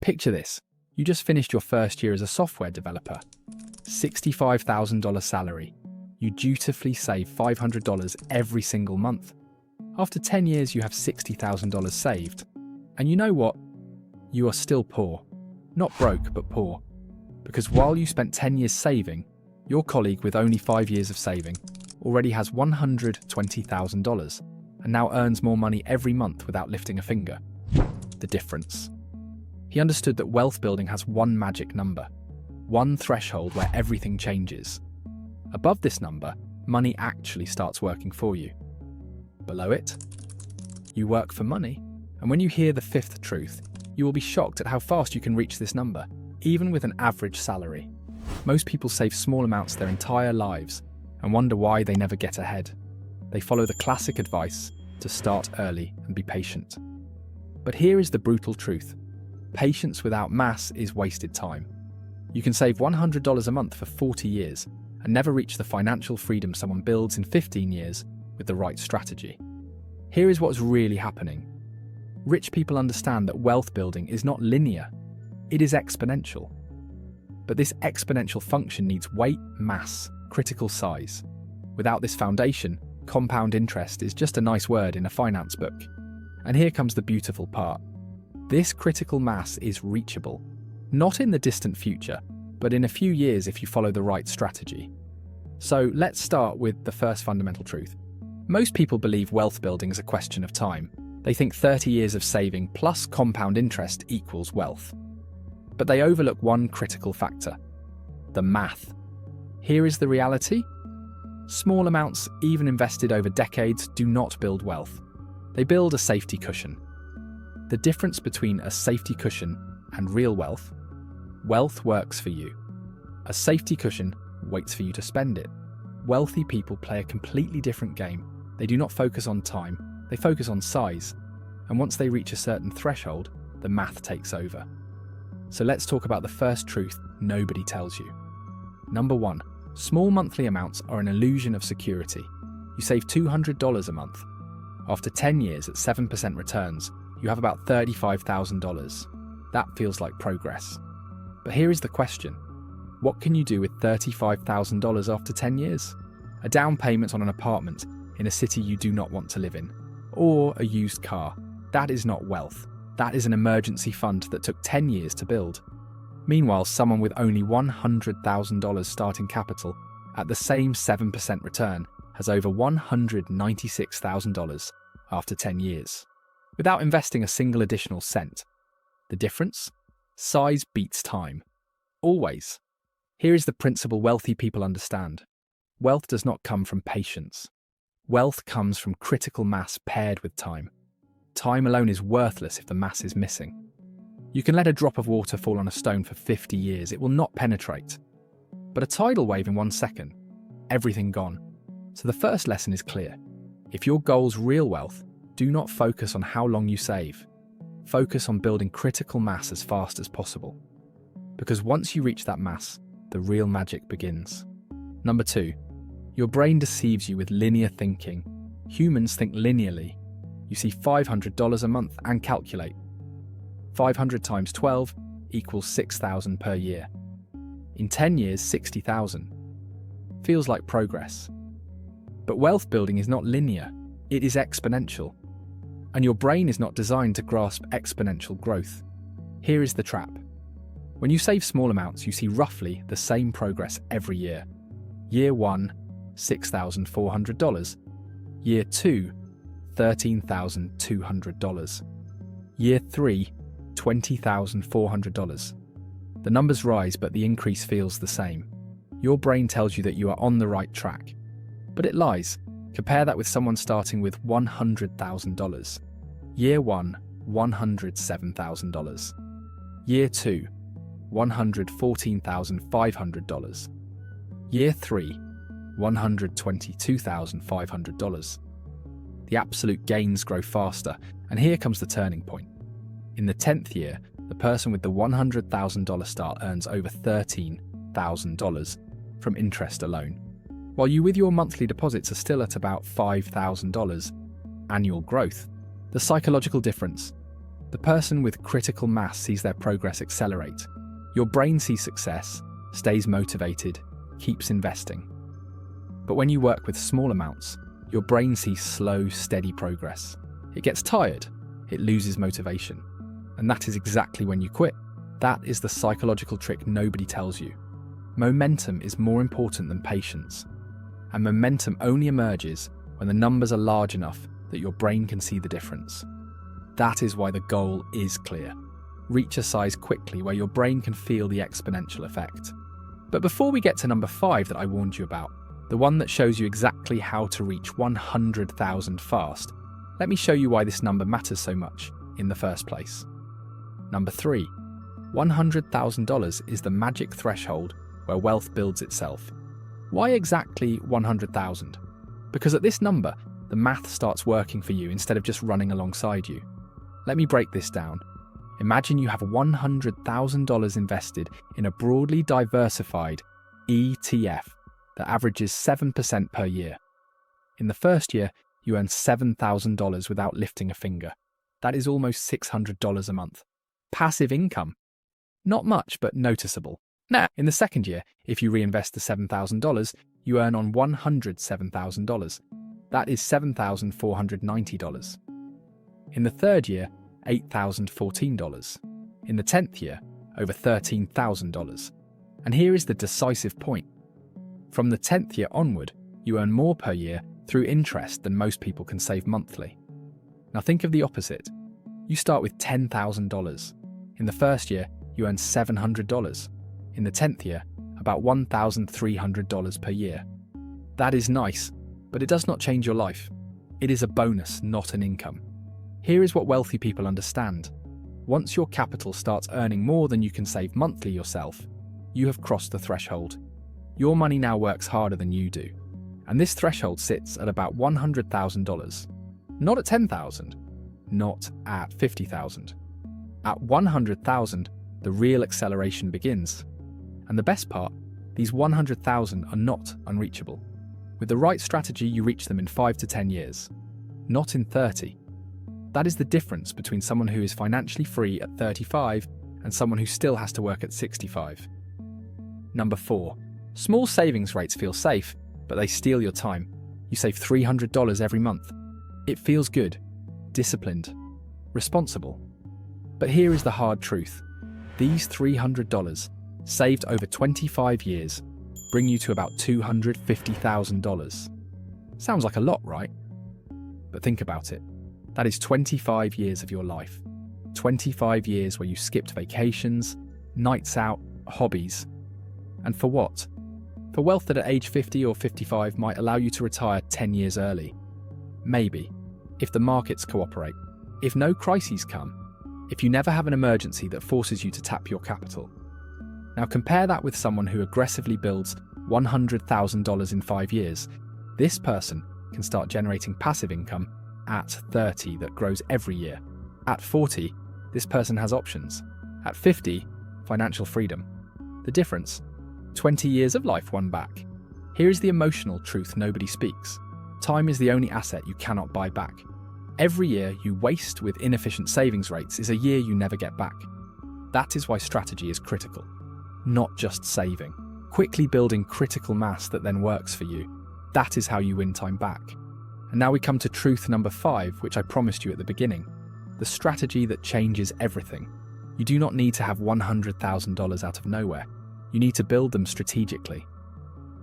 Picture this. You just finished your first year as a software developer. $65,000 salary. You dutifully save $500 every single month. After 10 years, you have $60,000 saved. And you know what? You are still poor. Not broke, but poor. Because while you spent 10 years saving, your colleague with only 5 years of saving already has $120,000 and now earns more money every month without lifting a finger. The difference. He understood that wealth building has one magic number, one threshold where everything changes. Above this number, money actually starts working for you. Below it, you work for money. And when you hear the fifth truth, you will be shocked at how fast you can reach this number, even with an average salary. Most people save small amounts their entire lives and wonder why they never get ahead. They follow the classic advice to start early and be patient. But here is the brutal truth. Patience without mass is wasted time. You can save $100 a month for 40 years and never reach the financial freedom someone builds in 15 years with the right strategy. Here is what's really happening. Rich people understand that wealth building is not linear, it is exponential. But this exponential function needs weight, mass, critical size. Without this foundation, compound interest is just a nice word in a finance book. And here comes the beautiful part. This critical mass is reachable, not in the distant future, but in a few years if you follow the right strategy. So let's start with the first fundamental truth. Most people believe wealth building is a question of time. They think 30 years of saving plus compound interest equals wealth. But they overlook one critical factor: the math. Here is the reality. Small amounts, even invested over decades, do not build wealth. They build a safety cushion. The difference between a safety cushion and real wealth: wealth works for you. A safety cushion waits for you to spend it. Wealthy people play a completely different game. They do not focus on time, they focus on size. And once they reach a certain threshold, the math takes over. So let's talk about the first truth nobody tells you. Number 1. Small monthly amounts are an illusion of security. You save $200 a month. After 10 years at 7% returns, you have about $35,000. That feels like progress. But here is the question. What can you do with $35,000 after 10 years? A down payment on an apartment in a city you do not want to live in. Or a used car. That is not wealth. That is an emergency fund that took 10 years to build. Meanwhile, someone with only $100,000 starting capital at the same 7% return has over $196,000 after 10 years, without investing a single additional cent. The difference? Size beats time. Always. Here is the principle wealthy people understand. Wealth does not come from patience. Wealth comes from critical mass paired with time. Time alone is worthless if the mass is missing. You can let a drop of water fall on a stone for 50 years, it will not penetrate. But a tidal wave in 1 second, everything gone. So the first lesson is clear. If your goal's real wealth, do not focus on how long you save. Focus on building critical mass as fast as possible. Because once you reach that mass, the real magic begins. Number 2. Your brain deceives you with linear thinking. Humans think linearly. You see $500 a month and calculate. 500 times 12 equals 6,000 per year. In 10 years, 60,000. Feels like progress. But wealth building is not linear, it is exponential. And your brain is not designed to grasp exponential growth. Here is the trap. When you save small amounts, you see roughly the same progress every year. Year 1, $6,400. Year 2, $13,200. Year 3, $20,400. The numbers rise, but the increase feels the same. Your brain tells you that you are on the right track. But it lies. Compare that with someone starting with $100,000. Year 1, $107,000. Year 2, $114,500. Year 3, $122,500. The absolute gains grow faster, and here comes the turning point. In the 10th year, the person with the $100,000 start earns over $13,000 from interest alone, while you with your monthly deposits are still at about $5,000 annual growth. The psychological difference. The person with critical mass sees their progress accelerate. Your brain sees success, stays motivated, keeps investing. But when you work with small amounts, your brain sees slow, steady progress. It gets tired, it loses motivation. And that is exactly when you quit. That is the psychological trick nobody tells you. Momentum is more important than patience. And momentum only emerges when the numbers are large enough that your brain can see the difference. That is why the goal is clear. Reach a size quickly where your brain can feel the exponential effect. But before we get to number 5 that I warned you about, the one that shows you exactly how to reach 100,000 fast, let me show you why this number matters so much in the first place. Number 3. $100,000 is the magic threshold where wealth builds itself. Why exactly 100,000? Because at this number, the math starts working for you instead of just running alongside you. Let me break this down. Imagine you have $100,000 invested in a broadly diversified ETF that averages 7% per year. In the first year, you earn $7,000 without lifting a finger. That is almost $600 a month. Passive income. Not much, but noticeable. Now, in the second year, if you reinvest the $7,000, you earn on $107,000. That is $7,490. In the third year, $8,014. In the 10th year, over $13,000. And here is the decisive point. From the 10th year onward, you earn more per year through interest than most people can save monthly. Now think of the opposite. You start with $10,000. In the first year, you earn $700. In the 10th year, about $1,300 per year. That is nice, but it does not change your life. It is a bonus, not an income. Here is what wealthy people understand. Once your capital starts earning more than you can save monthly yourself, you have crossed the threshold. Your money now works harder than you do. And this threshold sits at about $100,000. Not at $10,000, not at $50,000. At $100,000, the real acceleration begins. And the best part, these $100,000 are not unreachable. With the right strategy, you reach them in 5 to 10 years, not in 30. That is the difference between someone who is financially free at 35 and someone who still has to work at 65. Number 4. Small savings rates feel safe, but they steal your time. You save $300 every month. It feels good, disciplined, responsible. But here is the hard truth. These $300, saved over 25 years, bring you to about $250,000. Sounds like a lot, right? But think about it. That is 25 years of your life. 25 years where you skipped vacations, nights out, hobbies. And for what? For wealth that at age 50 or 55 might allow you to retire 10 years early. Maybe, if the markets cooperate, if no crises come, if you never have an emergency that forces you to tap your capital. Now compare that with someone who aggressively builds $100,000 in 5 years. This person can start generating passive income at 30 that grows every year. At 40, this person has options. At 50, financial freedom. The difference? 20 years of life won back. Here is the emotional truth nobody speaks. Time is the only asset you cannot buy back. Every year you waste with inefficient savings rates is a year you never get back. That is why strategy is critical. Not just saving. Quickly building critical mass that then works for you. That is how you win time back. And now we come to truth number 5, which I promised you at the beginning. The strategy that changes everything. You do not need to have $100,000 out of nowhere. You need to build them strategically.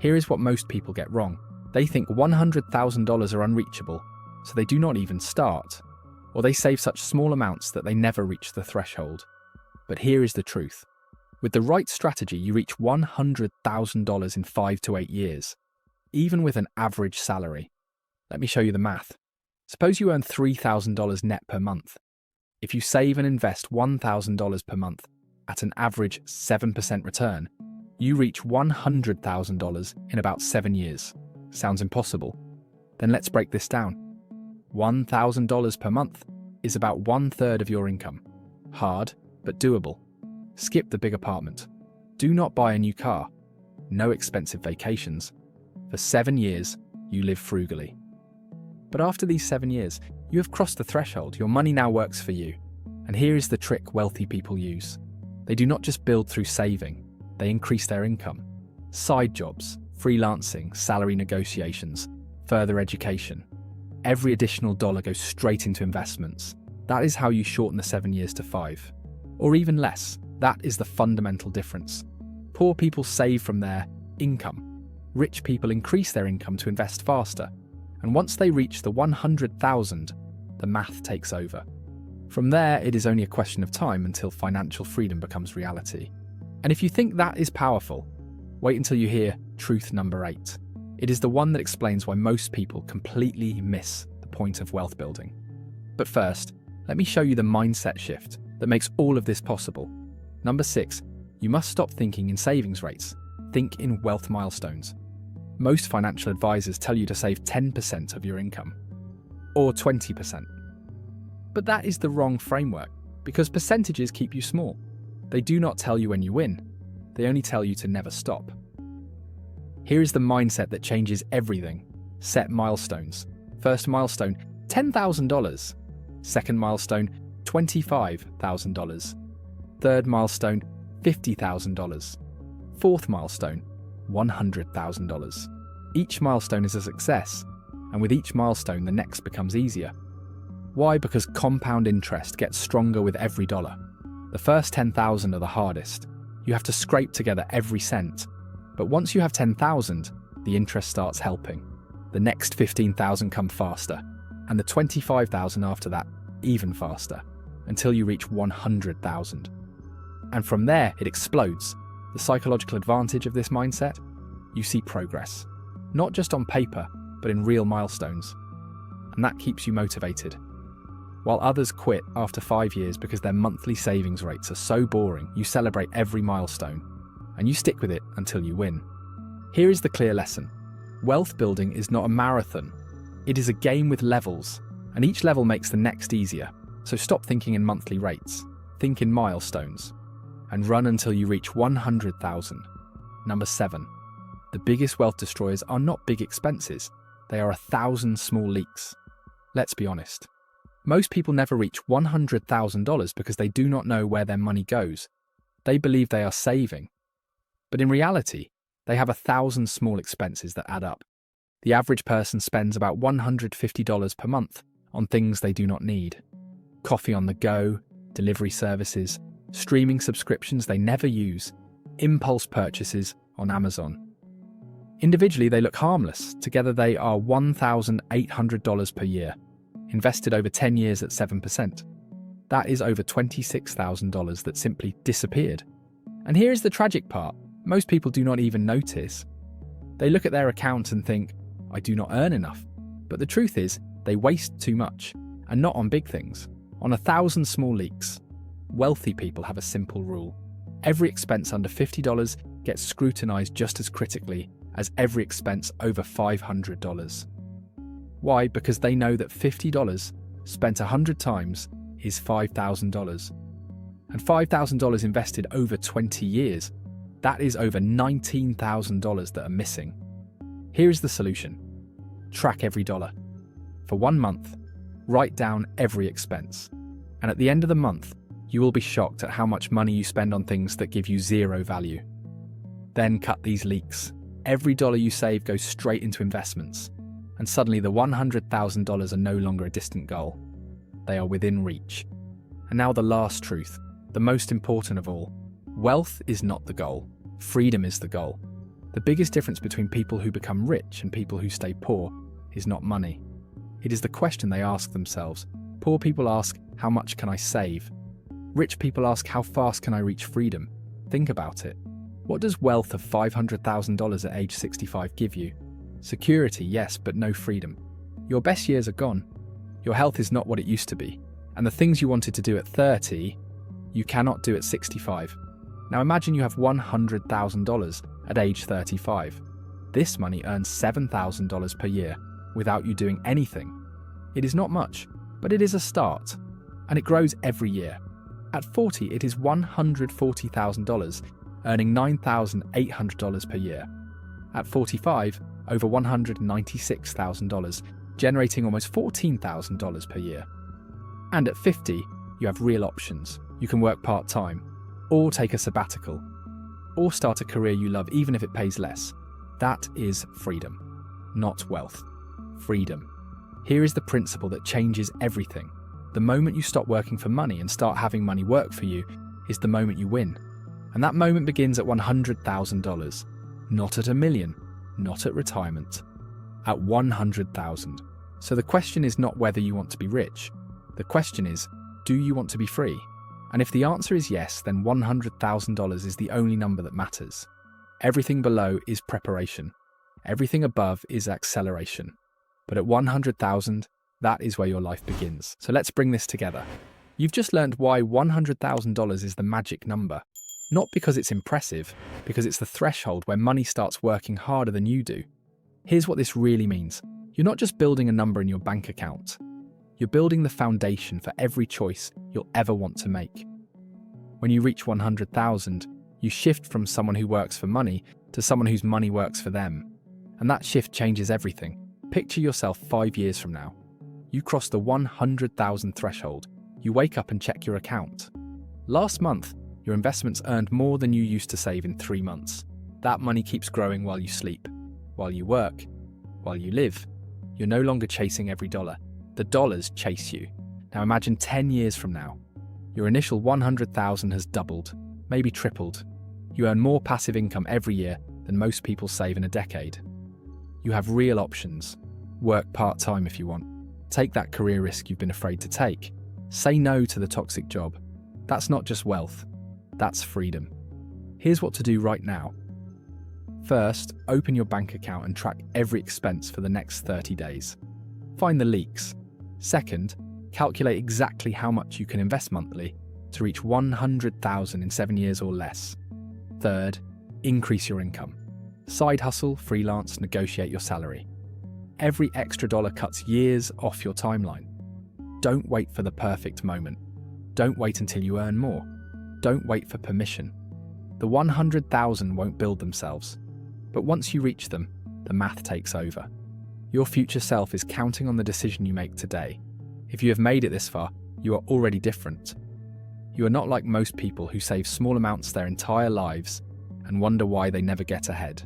Here is what most people get wrong. They think $100,000 are unreachable, so they do not even start. Or they save such small amounts that they never reach the threshold. But here is the truth. With the right strategy, you reach $100,000 in 5 to 8 years, even with an average salary. Let me show you the math. Suppose you earn $3,000 net per month. If you save and invest $1,000 per month at an average 7% return, you reach $100,000 in about 7 years. Sounds impossible? Then let's break this down. $1,000 per month is about 1/3 of your income. Hard, but doable. Skip the big apartment. Do not buy a new car. No expensive vacations. For 7 years, you live frugally. But after these 7 years, you have crossed the threshold. Your money now works for you. And here is the trick wealthy people use. They do not just build through saving, they increase their income. Side jobs, freelancing, salary negotiations, further education. Every additional dollar goes straight into investments. That is how you shorten the 7 years to 5. Or even less. That is the fundamental difference. Poor people save from their income. Rich people increase their income to invest faster. And once they reach the 100,000, the math takes over. From there, it is only a question of time until financial freedom becomes reality. And if you think that is powerful, wait until you hear truth number 8. It is the one that explains why most people completely miss the point of wealth building. But first, let me show you the mindset shift that makes all of this possible. Number 6, you must stop thinking in savings rates. Think in wealth milestones. Most financial advisors tell you to save 10% of your income, or 20%. But that is the wrong framework, because percentages keep you small. They do not tell you when you win. They only tell you to never stop. Here is the mindset that changes everything. Set milestones. First milestone, $10,000. Second milestone, $25,000. Third milestone, $50,000. Fourth milestone, $100,000. Each milestone is a success, and with each milestone, the next becomes easier. Why? Because compound interest gets stronger with every dollar. The first 10,000 are the hardest. You have to scrape together every cent. But once you have 10,000, the interest starts helping. The next 15,000 come faster, and the 25,000 after that even faster, until you reach 100,000. And from there, it explodes. The psychological advantage of this mindset? You see progress. Not just on paper, but in real milestones. And that keeps you motivated. While others quit after 5 years because their monthly savings rates are so boring, you celebrate every milestone, and you stick with it until you win. Here is the clear lesson. Wealth building is not a marathon. It is a game with levels, and each level makes the next easier. So stop thinking in monthly rates. Think in milestones. And run until you reach 100,000. Number 7. The biggest wealth destroyers are not big expenses. They are 1,000 small leaks. Let's be honest. Most people never reach $100,000 because they do not know where their money goes. They believe they are saving. But in reality, they have 1,000 small expenses that add up. The average person spends about $150 per month on things they do not need. Coffee on the go, delivery services, streaming subscriptions they never use, impulse purchases on Amazon. Individually, they look harmless. Together, they are $1,800 per year, invested over 10 years at 7%. That is over $26,000 that simply disappeared. And here is the tragic part. Most people do not even notice. They look at their account and think, I do not earn enough. But the truth is, they waste too much, and not on big things, on 1,000 small leaks. Wealthy people have a simple rule. Every expense under $50 gets scrutinized just as critically as every expense over $500. Why? Because they know that $50 spent 100 times is $5,000. And $5,000 invested over 20 years, that is over $19,000 that are missing. Here is the solution. Track every dollar. For 1 month, write down every expense. And at the end of the month, you will be shocked at how much money you spend on things that give you zero value. Then cut these leaks. Every dollar you save goes straight into investments. And suddenly the $100,000 are no longer a distant goal. They are within reach. And now the last truth, the most important of all. Wealth is not the goal. Freedom is the goal. The biggest difference between people who become rich and people who stay poor is not money. It is the question they ask themselves. Poor people ask, how much can I save? Rich people ask, how fast can I reach freedom? Think about it. What does wealth of $500,000 at age 65 give you? Security, yes, but no freedom. Your best years are gone. Your health is not what it used to be. And the things you wanted to do at 30, you cannot do at 65. Now imagine you have $100,000 at age 35. This money earns $7,000 per year without you doing anything. It is not much, but it is a start, and it grows every year. At 40, it is $140,000, earning $9,800 per year. At 45, over $196,000, generating almost $14,000 per year. And at 50, you have real options. You can work part-time, or take a sabbatical, or start a career you love even if it pays less. That is freedom, not wealth. Freedom. Here is the principle that changes everything. The moment you stop working for money and start having money work for you is the moment you win. And that moment begins at $100,000. Not at $1 million, not at retirement. At $100,000. So the question is not whether you want to be rich. The question is, do you want to be free? And if the answer is yes, then $100,000 is the only number that matters. Everything below is preparation. Everything above is acceleration. But at 100,000, that is where your life begins. So let's bring this together. You've just learned why $100,000 is the magic number. Not because it's impressive, because it's the threshold where money starts working harder than you do. Here's what this really means. You're not just building a number in your bank account. You're building the foundation for every choice you'll ever want to make. When you reach 100,000, you shift from someone who works for money to someone whose money works for them. And that shift changes everything. Picture yourself 5 years from now. You cross the 100,000 threshold. You wake up and check your account. Last month, your investments earned more than you used to save in 3 months. That money keeps growing while you sleep, while you work, while you live. You're no longer chasing every dollar. The dollars chase you. Now imagine 10 years from now. Your initial 100,000 has doubled, maybe tripled. You earn more passive income every year than most people save in a decade. You have real options. Work part-time if you want. Take that career risk you've been afraid to take. Say no to the toxic job. That's not just wealth. That's freedom. Here's what to do right now. First, open your bank account and track every expense for the next 30 days. Find the leaks. Second, calculate exactly how much you can invest monthly to reach 100,000 in 7 years or less. Third, increase your income. Side hustle, freelance, negotiate your salary. Every extra dollar cuts years off your timeline. Don't wait for the perfect moment. Don't wait until you earn more. Don't wait for permission. The 100,000 won't build themselves. But once you reach them, the math takes over. Your future self is counting on the decision you make today. If you have made it this far, you are already different. You are not like most people who save small amounts their entire lives and wonder why they never get ahead.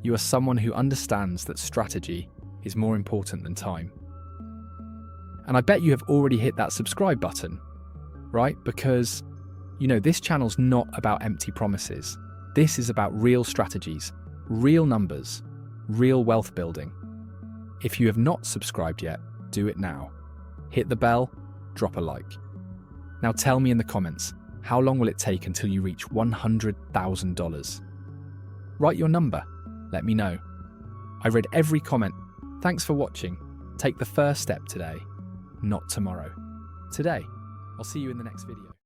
You are someone who understands that strategy is more important than time. And I bet you have already hit that subscribe button, right? Because, this channel's not about empty promises. This is about real strategies, real numbers, real wealth building. If you have not subscribed yet, do it now. Hit the bell, drop a like. Now tell me in the comments, how long will it take until you reach $100,000? Write your number. Let me know. I read every comment. Thanks for watching. Take the first step today, not tomorrow. Today. I'll see you in the next video.